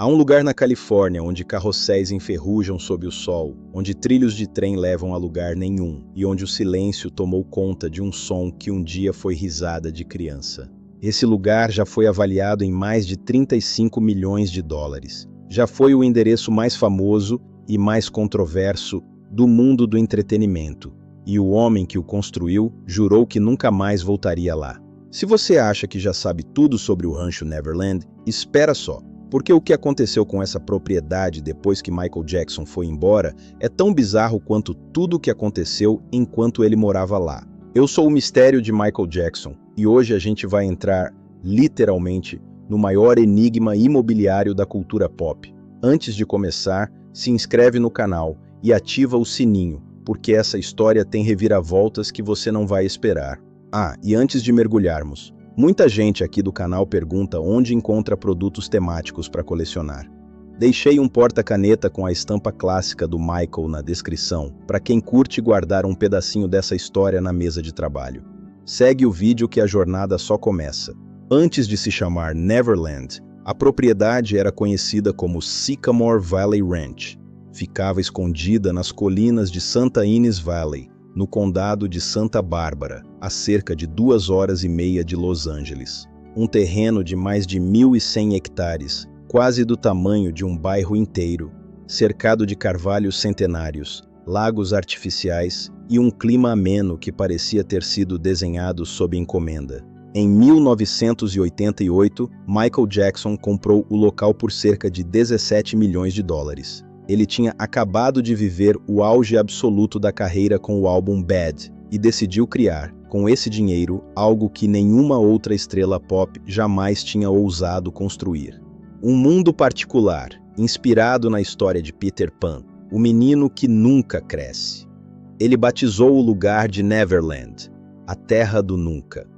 Há um lugar na Califórnia onde carrosséis enferrujam sob o sol, onde trilhos de trem levam a lugar nenhum e onde o silêncio tomou conta de um som que um dia foi risada de criança. Esse lugar já foi avaliado em mais de 35 milhões de dólares. Já foi o endereço mais famoso e mais controverso do mundo do entretenimento, e o homem que o construiu jurou que nunca mais voltaria lá. Se você acha que já sabe tudo sobre o Rancho Neverland, espera só. Porque o que aconteceu com essa propriedade depois que Michael Jackson foi embora é tão bizarro quanto tudo o que aconteceu enquanto ele morava lá. Eu sou o mistério de Michael Jackson e hoje a gente vai entrar, literalmente, no maior enigma imobiliário da cultura pop. Antes de começar, se inscreve no canal e ativa o sininho, porque essa história tem reviravoltas que você não vai esperar. E antes de mergulharmos, muita gente aqui do canal pergunta onde encontra produtos temáticos para colecionar. Deixei um porta-caneta com a estampa clássica do Michael na descrição, para quem curte guardar um pedacinho dessa história na mesa de trabalho. Segue o vídeo que a jornada só começa. Antes de se chamar Neverland, a propriedade era conhecida como Sycamore Valley Ranch. Ficava escondida nas colinas de Santa Ynez Valley, no condado de Santa Bárbara, a cerca de 2 horas e meia de Los Angeles. Um terreno de mais de 1.100 hectares, quase do tamanho de um bairro inteiro, cercado de carvalhos centenários, lagos artificiais e um clima ameno que parecia ter sido desenhado sob encomenda. Em 1988, Michael Jackson comprou o local por cerca de 17 milhões de dólares. Ele tinha acabado de viver o auge absoluto da carreira com o álbum Bad e decidiu criar, com esse dinheiro, algo que nenhuma outra estrela pop jamais tinha ousado construir. Um mundo particular, inspirado na história de Peter Pan, o menino que nunca cresce. Ele batizou o lugar de Neverland, a terra do nunca.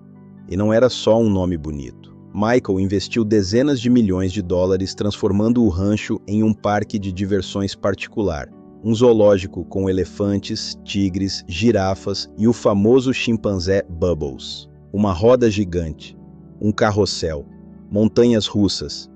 E não era só um nome bonito. Michael investiu dezenas de milhões de dólares transformando o rancho em um parque de diversões particular, um zoológico com elefantes, tigres, girafas e o famoso chimpanzé Bubbles, uma roda gigante, um carrossel, montanhas russas,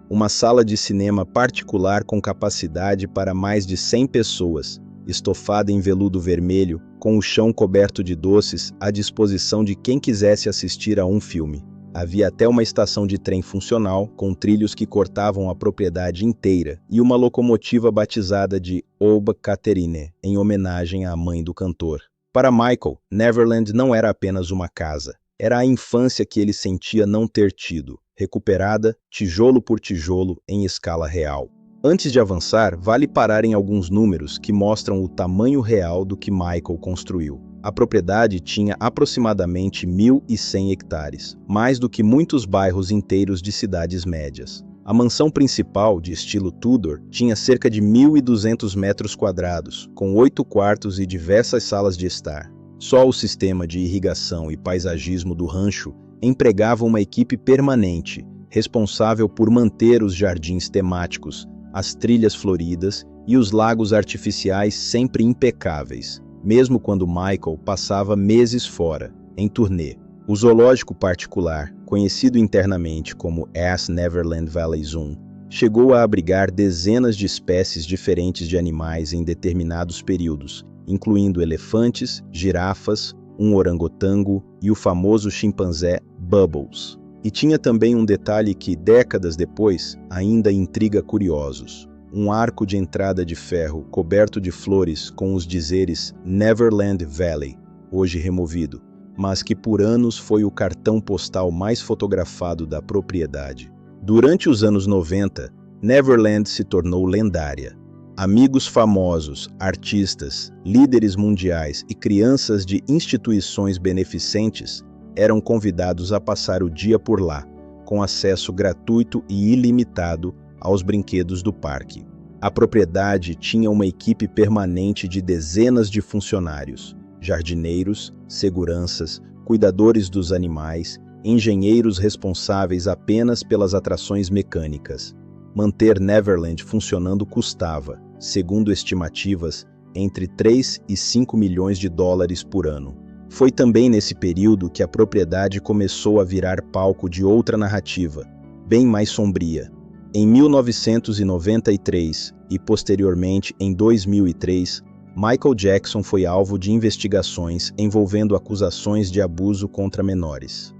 uma sala de cinema particular com capacidade para mais de 100 pessoas, estofada em veludo vermelho, com o chão coberto de doces à disposição de quem quisesse assistir a um filme. Havia até uma estação de trem funcional, com trilhos que cortavam a propriedade inteira, e uma locomotiva batizada de Oba Catherine, em homenagem à mãe do cantor. Para Michael, Neverland não era apenas uma casa. Era a infância que ele sentia não ter tido, recuperada, tijolo por tijolo, em escala real. Antes de avançar, vale parar em alguns números que mostram o tamanho real do que Michael construiu. A propriedade tinha aproximadamente 1.100 hectares, mais do que muitos bairros inteiros de cidades médias. A mansão principal, de estilo Tudor, tinha cerca de 1.200 metros quadrados, com 8 quartos e diversas salas de estar. Só o sistema de irrigação e paisagismo do rancho empregava uma equipe permanente, responsável por manter os jardins temáticos, as trilhas floridas e os lagos artificiais sempre impecáveis, mesmo quando Michael passava meses fora, em turnê. O zoológico particular, conhecido internamente como As Neverland Valley Zoo, chegou a abrigar dezenas de espécies diferentes de animais em determinados períodos, incluindo elefantes, girafas, um orangotango e o famoso chimpanzé Bubbles. E tinha também um detalhe que, décadas depois, ainda intriga curiosos. Um arco de entrada de ferro coberto de flores com os dizeres Neverland Valley, hoje removido, mas que por anos foi o cartão postal mais fotografado da propriedade. Durante os anos 90, Neverland se tornou lendária. Amigos famosos, artistas, líderes mundiais e crianças de instituições beneficentes eram convidados a passar o dia por lá, com acesso gratuito e ilimitado aos brinquedos do parque. A propriedade tinha uma equipe permanente de dezenas de funcionários, jardineiros, seguranças, cuidadores dos animais, engenheiros responsáveis apenas pelas atrações mecânicas. Manter Neverland funcionando custava, segundo estimativas, entre 3 e 5 milhões de dólares por ano. Foi também nesse período que a propriedade começou a virar palco de outra narrativa, bem mais sombria, Em 1993 e posteriormente em 2003, Michael Jackson foi alvo de investigações envolvendo acusações de abuso contra menores.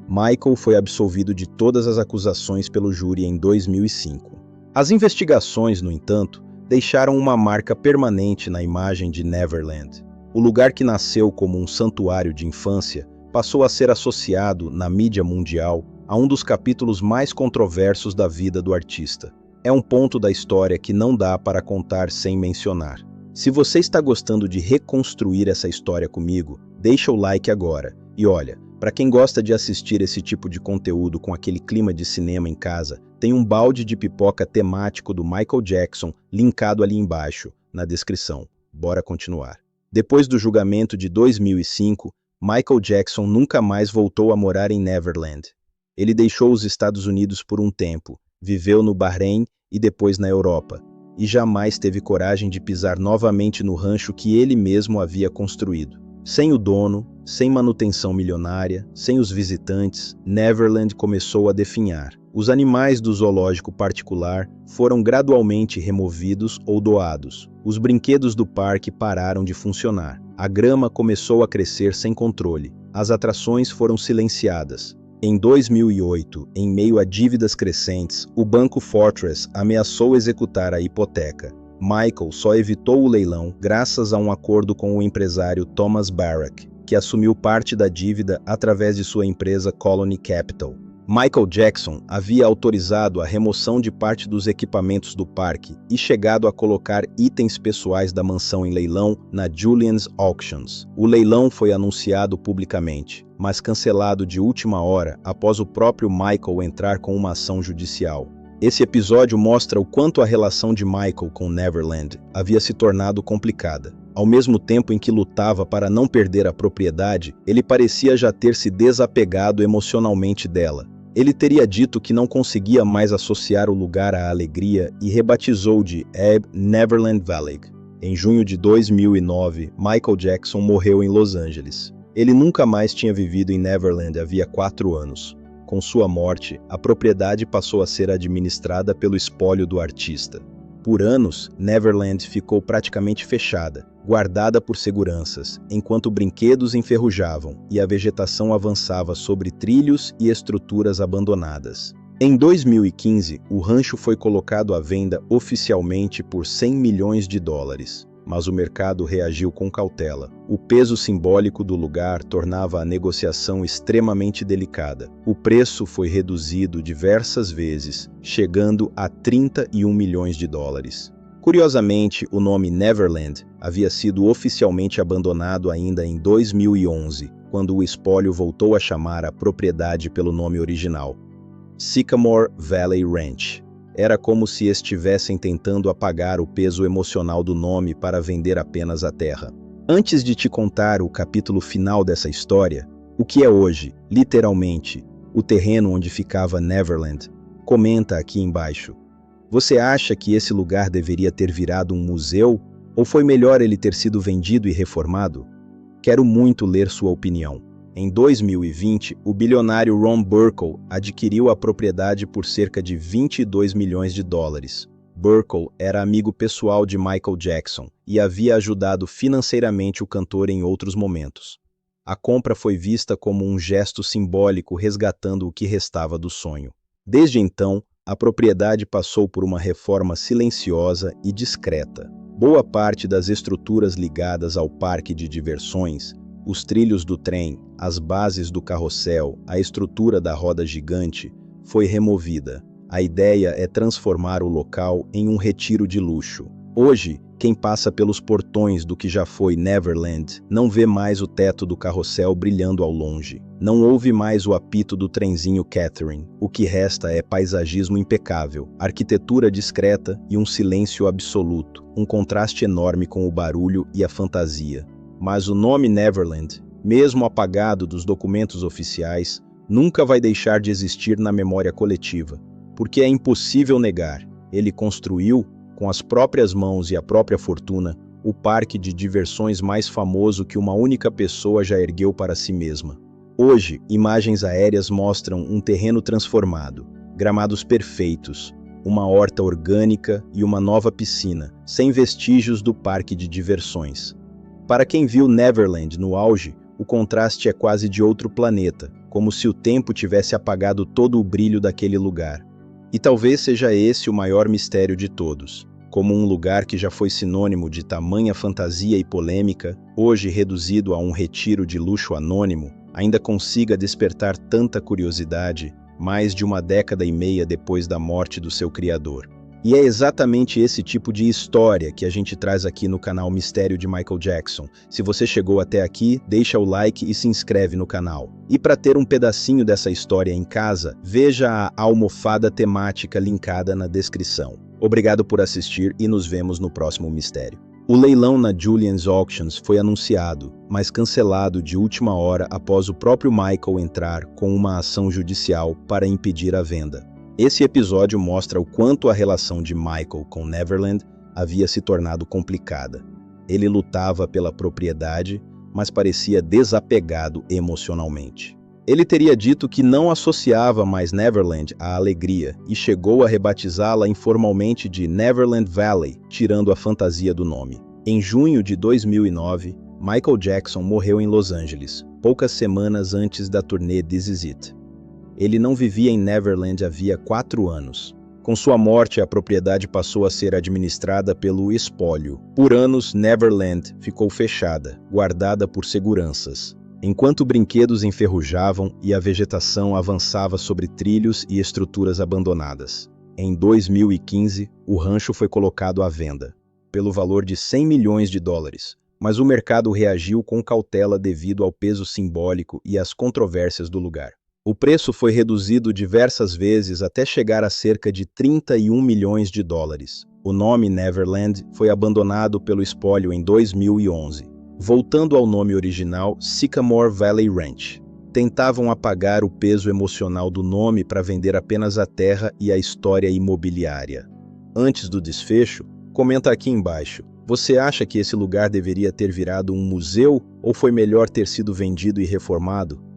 Michael foi absolvido de todas as acusações pelo júri em 2005. As investigações, no entanto, deixaram uma marca permanente na imagem de Neverland. O lugar que nasceu como um santuário de infância passou a ser associado, na mídia mundial, a um dos capítulos mais controversos da vida do artista. É um ponto da história que não dá para contar sem mencionar. Se você está gostando de reconstruir essa história comigo, deixa o like agora. E olha, para quem gosta de assistir esse tipo de conteúdo com aquele clima de cinema em casa, tem um balde de pipoca temático do Michael Jackson linkado ali embaixo, na descrição. Bora continuar. Depois do julgamento de 2005, Michael Jackson nunca mais voltou a morar em Neverland. Ele deixou os Estados Unidos por um tempo, viveu no Bahrein e depois na Europa, e jamais teve coragem de pisar novamente no rancho que ele mesmo havia construído. Sem o dono, sem manutenção milionária, sem os visitantes, Neverland começou a definhar. Os animais do zoológico particular foram gradualmente removidos ou doados. Os brinquedos do parque pararam de funcionar. A grama começou a crescer sem controle. As atrações foram silenciadas. Em 2008, em meio a dívidas crescentes, o banco Fortress ameaçou executar a hipoteca. Michael só evitou o leilão graças a um acordo com o empresário Thomas Barrack, que assumiu parte da dívida através de sua empresa Colony Capital. Michael Jackson havia autorizado a remoção de parte dos equipamentos do parque e chegado a colocar itens pessoais da mansão em leilão na Julien's Auctions. O leilão foi anunciado publicamente, mas cancelado de última hora após o próprio Michael entrar com uma ação judicial. Esse episódio mostra o quanto a relação de Michael com Neverland havia se tornado complicada. Ao mesmo tempo em que lutava para não perder a propriedade, ele parecia já ter se desapegado emocionalmente dela. Ele teria dito que não conseguia mais associar o lugar à alegria e rebatizou de Neverland Valley. Em junho de 2009, Michael Jackson morreu em Los Angeles. Ele nunca mais tinha vivido em Neverland havia 4 anos. Com sua morte, a propriedade passou a ser administrada pelo espólio do artista. Por anos, Neverland ficou praticamente fechada, guardada por seguranças, enquanto brinquedos enferrujavam e a vegetação avançava sobre trilhos e estruturas abandonadas. Em 2015, o rancho foi colocado à venda oficialmente por 100 milhões de dólares. Mas o mercado reagiu com cautela. O peso simbólico do lugar tornava a negociação extremamente delicada. O preço foi reduzido diversas vezes, chegando a 31 milhões de dólares. Curiosamente, o nome Neverland havia sido oficialmente abandonado ainda em 2011, quando o espólio voltou a chamar a propriedade pelo nome original, Sycamore Valley Ranch. Era como se estivessem tentando apagar o peso emocional do nome para vender apenas a terra. Antes de te contar o capítulo final dessa história, o que é hoje, literalmente, o terreno onde ficava Neverland, comenta aqui embaixo. Você acha que esse lugar deveria ter virado um museu? Ou foi melhor ele ter sido vendido e reformado? Quero muito ler sua opinião. Em 2020, o bilionário Ron Burkle adquiriu a propriedade por cerca de 22 milhões de dólares. Burkle era amigo pessoal de Michael Jackson e havia ajudado financeiramente o cantor em outros momentos. A compra foi vista como um gesto simbólico resgatando o que restava do sonho. Desde então, a propriedade passou por uma reforma silenciosa e discreta. Boa parte das estruturas ligadas ao parque de diversões, os trilhos do trem, as bases do carrossel, a estrutura da roda gigante, foi removida. A ideia é transformar o local em um retiro de luxo. Hoje, quem passa pelos portões do que já foi Neverland não vê mais o teto do carrossel brilhando ao longe. Não ouve mais o apito do trenzinho Catherine. O que resta é paisagismo impecável, arquitetura discreta e um silêncio absoluto, um contraste enorme com o barulho e a fantasia. Mas o nome Neverland, mesmo apagado dos documentos oficiais, nunca vai deixar de existir na memória coletiva, porque é impossível negar. Ele construiu, com as próprias mãos e a própria fortuna, o parque de diversões mais famoso que uma única pessoa já ergueu para si mesma. Hoje, imagens aéreas mostram um terreno transformado, gramados perfeitos, uma horta orgânica e uma nova piscina, sem vestígios do parque de diversões. Para quem viu Neverland no auge, o contraste é quase de outro planeta, como se o tempo tivesse apagado todo o brilho daquele lugar. E talvez seja esse o maior mistério de todos. Como um lugar que já foi sinônimo de tamanha fantasia e polêmica, hoje reduzido a um retiro de luxo anônimo, ainda consiga despertar tanta curiosidade, mais de uma década e meia depois da morte do seu criador. E é exatamente esse tipo de história que a gente traz aqui no canal Mistério de Michael Jackson. Se você chegou até aqui, deixa o like e se inscreve no canal. E para ter um pedacinho dessa história em casa, veja a almofada temática linkada na descrição. Obrigado por assistir e nos vemos no próximo mistério. O leilão na Julien's Auctions foi anunciado, mas cancelado de última hora após o próprio Michael entrar com uma ação judicial para impedir a venda. Esse episódio mostra o quanto a relação de Michael com Neverland havia se tornado complicada. Ele lutava pela propriedade, mas parecia desapegado emocionalmente. Ele teria dito que não associava mais Neverland à alegria e chegou a rebatizá-la informalmente de Neverland Valley, tirando a fantasia do nome. Em junho de 2009, Michael Jackson morreu em Los Angeles, poucas semanas antes da turnê This Is It. Ele não vivia em Neverland havia 4 anos. Com sua morte, a propriedade passou a ser administrada pelo espólio. Por anos, Neverland ficou fechada, guardada por seguranças, enquanto brinquedos enferrujavam e a vegetação avançava sobre trilhos e estruturas abandonadas. Em 2015, o rancho foi colocado à venda, pelo valor de 100 milhões de dólares, mas o mercado reagiu com cautela devido ao peso simbólico e às controvérsias do lugar. O preço foi reduzido diversas vezes até chegar a cerca de 31 milhões de dólares. O nome Neverland foi abandonado pelo espólio em 2011. Voltando ao nome original, Sycamore Valley Ranch. Tentavam apagar o peso emocional do nome para vender apenas a terra e a história imobiliária. Antes do desfecho, comenta aqui embaixo. Você acha que esse lugar deveria ter virado um museu ou foi melhor ter sido vendido e reformado?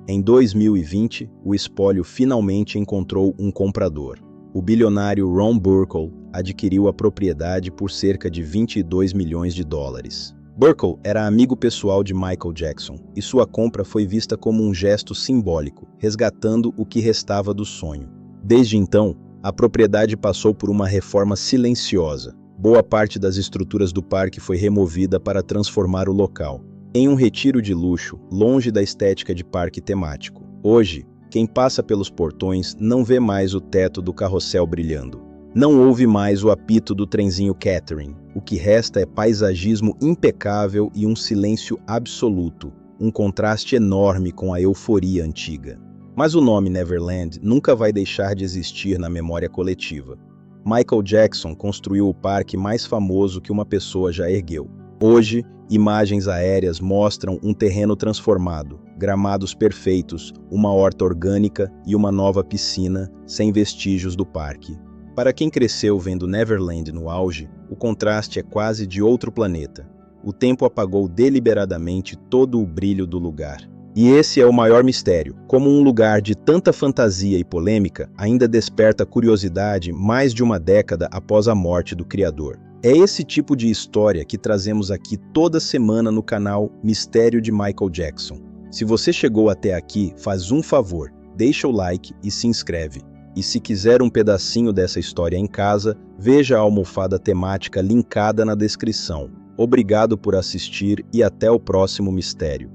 Em 2020, o espólio finalmente encontrou um comprador. O bilionário Ron Burkle adquiriu a propriedade por cerca de 22 milhões de dólares. Burkle era amigo pessoal de Michael Jackson, e sua compra foi vista como um gesto simbólico, resgatando o que restava do sonho. Desde então, a propriedade passou por uma reforma silenciosa. Boa parte das estruturas do parque foi removida para transformar o local em um retiro de luxo, longe da estética de parque temático. Hoje, quem passa pelos portões não vê mais o teto do carrossel brilhando. Não ouve mais o apito do trenzinho Catherine. O que resta é paisagismo impecável e um silêncio absoluto, um contraste enorme com a euforia antiga. Mas o nome Neverland nunca vai deixar de existir na memória coletiva. Michael Jackson construiu o parque mais famoso que uma pessoa já ergueu. Hoje, imagens aéreas mostram um terreno transformado, gramados perfeitos, uma horta orgânica e uma nova piscina, sem vestígios do parque. Para quem cresceu vendo Neverland no auge, o contraste é quase de outro planeta. O tempo apagou deliberadamente todo o brilho do lugar. E esse é o maior mistério. Como um lugar de tanta fantasia e polêmica, ainda desperta curiosidade mais de uma década após a morte do criador. É esse tipo de história que trazemos aqui toda semana no canal Mistério de Michael Jackson. Se você chegou até aqui, faz um favor, deixa o like e se inscreve. E se quiser um pedacinho dessa história em casa, veja a almofada temática linkada na descrição. Obrigado por assistir e até o próximo mistério.